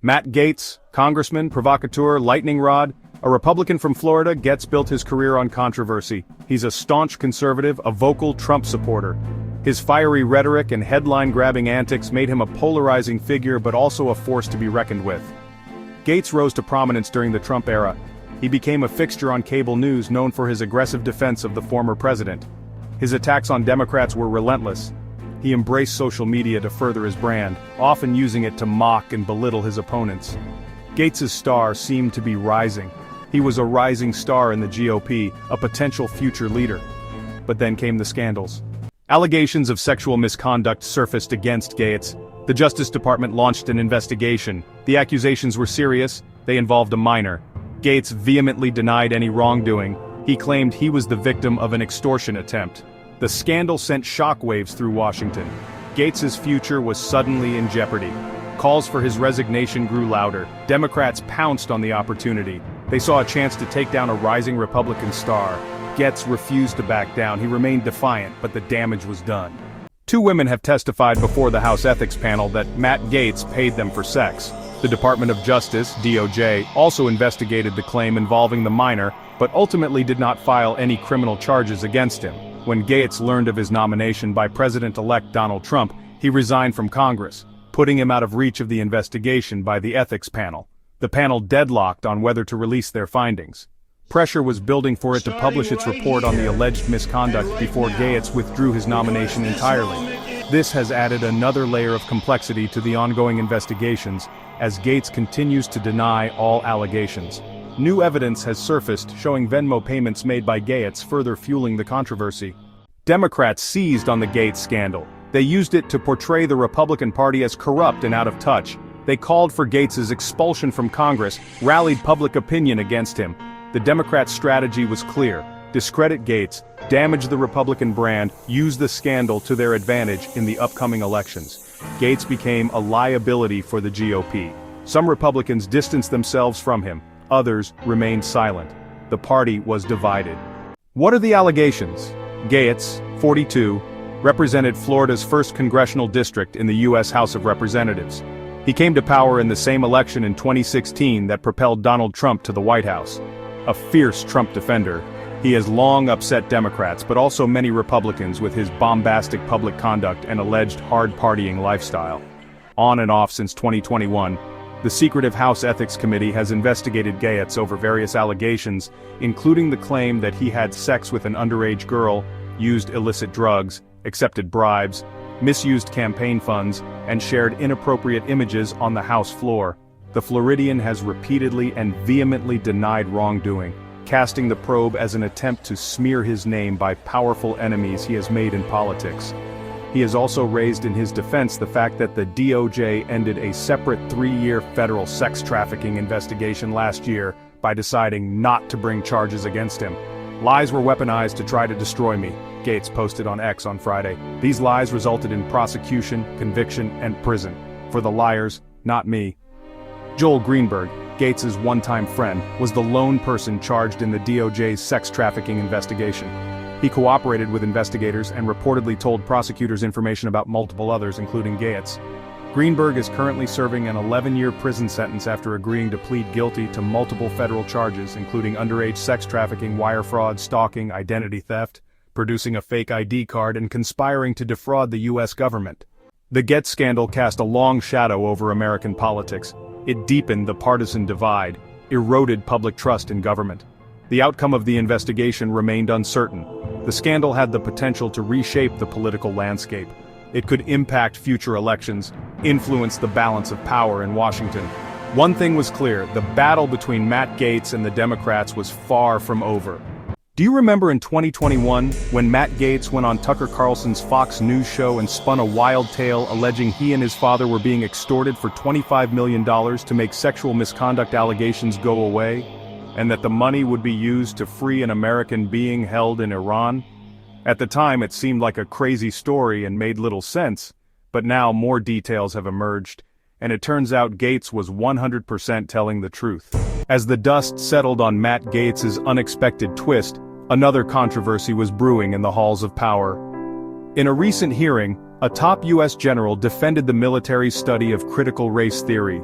Matt Gaetz, congressman, provocateur, lightning rod, a Republican from Florida, Gaetz built his career on controversy. He's a staunch conservative, a vocal Trump supporter. His fiery rhetoric and headline-grabbing antics made him a polarizing figure but also a force to be reckoned with. Gaetz rose to prominence during the Trump era. He became a fixture on cable news known for his aggressive defense of the former president. His attacks on Democrats were relentless. He embraced social media to further his brand, often using it to mock and belittle his opponents. Gaetz's star seemed to be rising. He was a rising star in the GOP, a potential future leader. But then came the scandals. Allegations of sexual misconduct surfaced against Gaetz. The Justice Department launched an investigation. The accusations were serious. They involved a minor. Gaetz vehemently denied any wrongdoing. He claimed he was the victim of an extortion attempt. The scandal sent shockwaves through Washington. Gaetz's future was suddenly in jeopardy. Calls for his resignation grew louder. Democrats pounced on the opportunity. They saw a chance to take down a rising Republican star. Gaetz refused to back down. He remained defiant, but the damage was done. Two women have testified before the House Ethics Panel that Matt Gaetz paid them for sex. The Department of Justice, DOJ, also investigated the claim involving the minor, but ultimately did not file any criminal charges against him. When Gaetz learned of his nomination by President-elect Donald Trump, he resigned from Congress, putting him out of reach of the investigation by the Ethics Panel. The panel deadlocked on whether to release their findings. Pressure was building for it to publish its report on the alleged misconduct before Gaetz withdrew his nomination entirely. This has added another layer of complexity to the ongoing investigations, as Gaetz continues to deny all allegations. New evidence has surfaced showing Venmo payments made by Gaetz, further fueling the controversy. Democrats seized on the Gaetz scandal. They used it to portray the Republican Party as corrupt and out of touch. They called for Gaetz's expulsion from Congress, rallied public opinion against him. The Democrats' strategy was clear: discredit Gaetz, damage the Republican brand, use the scandal to their advantage in the upcoming elections. Gaetz became a liability for the GOP. Some Republicans distanced themselves from him. Others remained silent. The party was divided. What are the allegations? Gaetz, 42, represented Florida's 1st congressional district in the U.S. House of Representatives. He came to power in the same election in 2016 that propelled Donald Trump to the White House. A fierce Trump defender, he has long upset Democrats but also many Republicans with his bombastic public conduct and alleged hard-partying lifestyle. On and off since 2021, the secretive House Ethics Committee has investigated Gaetz over various allegations, including the claim that he had sex with an underage girl, used illicit drugs, accepted bribes, misused campaign funds, and shared inappropriate images on the House floor. The Floridian has repeatedly and vehemently denied wrongdoing, casting the probe as an attempt to smear his name by powerful enemies he has made in politics. He has also raised in his defense the fact that the DOJ ended a separate 3-year federal sex trafficking investigation last year by deciding not to bring charges against him. Lies were weaponized to try to destroy me, Gaetz posted on X on Friday. These lies resulted in prosecution, conviction, and prison. For the liars, not me. Joel Greenberg, Gaetz's one-time friend, was the lone person charged in the DOJ's sex trafficking investigation. He cooperated with investigators and reportedly told prosecutors information about multiple others, including Gaetz. Greenberg is currently serving an 11-year prison sentence after agreeing to plead guilty to multiple federal charges, including underage sex trafficking, wire fraud, stalking, identity theft, producing a fake ID card, and conspiring to defraud the U.S. government. The Gaetz scandal cast a long shadow over American politics. It deepened the partisan divide, eroded public trust in government. The outcome of the investigation remained uncertain. The scandal had the potential to reshape the political landscape. It could impact future elections, influence the balance of power in Washington. One thing was clear: the battle between Matt Gaetz and the Democrats was far from over. Do you remember in 2021, when Matt Gaetz went on Tucker Carlson's Fox News show and spun a wild tale alleging he and his father were being extorted for $25 million to make sexual misconduct allegations go away, and that the money would be used to free an American being held in Iran? At the time it seemed like a crazy story and made little sense, but now more details have emerged, and it turns out Gaetz was 100% telling the truth. As the dust settled on Matt Gaetz's unexpected twist, another controversy was brewing in the halls of power. In a recent hearing, a top U.S. general defended the military's study of critical race theory.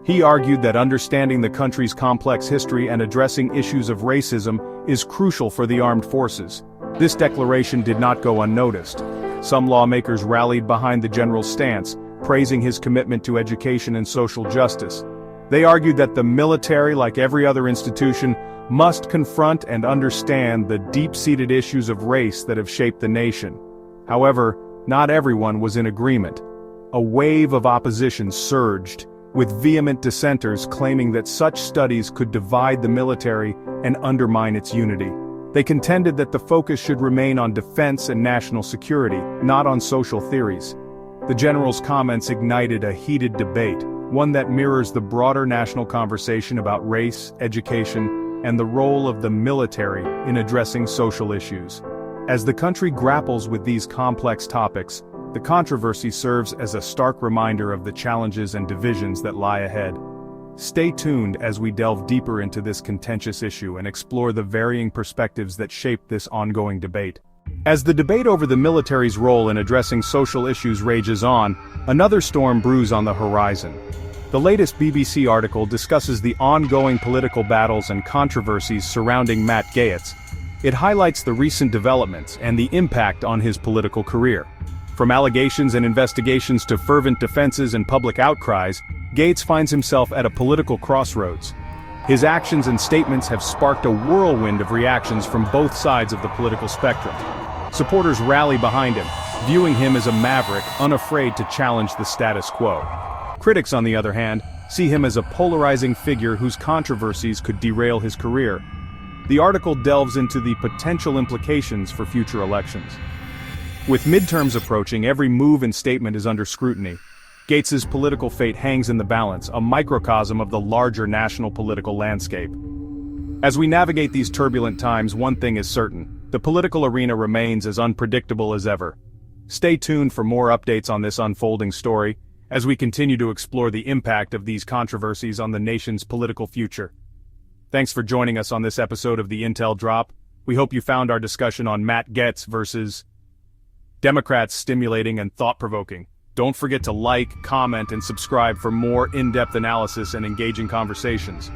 He argued that understanding the country's complex history and addressing issues of racism is crucial for the armed forces. This declaration did not go unnoticed. Some lawmakers rallied behind the general's stance, praising his commitment to education and social justice. They argued that the military, like every other institution, must confront and understand the deep-seated issues of race that have shaped the nation. However, not everyone was in agreement. A wave of opposition surged, with vehement dissenters claiming that such studies could divide the military and undermine its unity. They contended that the focus should remain on defense and national security, not on social theories. The general's comments ignited a heated debate, one that mirrors the broader national conversation about race, education, and the role of the military in addressing social issues. As the country grapples with these complex topics, the controversy serves as a stark reminder of the challenges and divisions that lie ahead. Stay tuned as we delve deeper into this contentious issue and explore the varying perspectives that shape this ongoing debate. As the debate over the military's role in addressing social issues rages on, another storm brews on the horizon. The latest BBC article discusses the ongoing political battles and controversies surrounding Matt Gaetz. It highlights the recent developments and the impact on his political career. From allegations and investigations to fervent defenses and public outcries, Gaetz finds himself at a political crossroads. His actions and statements have sparked a whirlwind of reactions from both sides of the political spectrum. Supporters rally behind him, viewing him as a maverick unafraid to challenge the status quo. Critics, on the other hand, see him as a polarizing figure whose controversies could derail his career. The article delves into the potential implications for future elections. With midterms approaching, every move and statement is under scrutiny. Gaetz's political fate hangs in the balance, a microcosm of the larger national political landscape. As we navigate these turbulent times, one thing is certain: the political arena remains as unpredictable as ever. Stay tuned for more updates on this unfolding story, as we continue to explore the impact of these controversies on the nation's political future. Thanks for joining us on this episode of the Intel Drop. We hope you found our discussion on Matt Gaetz versus Democrats stimulating and thought-provoking. Don't forget to like, comment, and subscribe for more in-depth analysis and engaging conversations.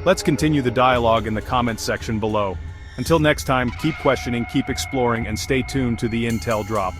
Let's continue the dialogue in the comments section below. Until next time, keep questioning, keep exploring, and stay tuned to the Intel Drop.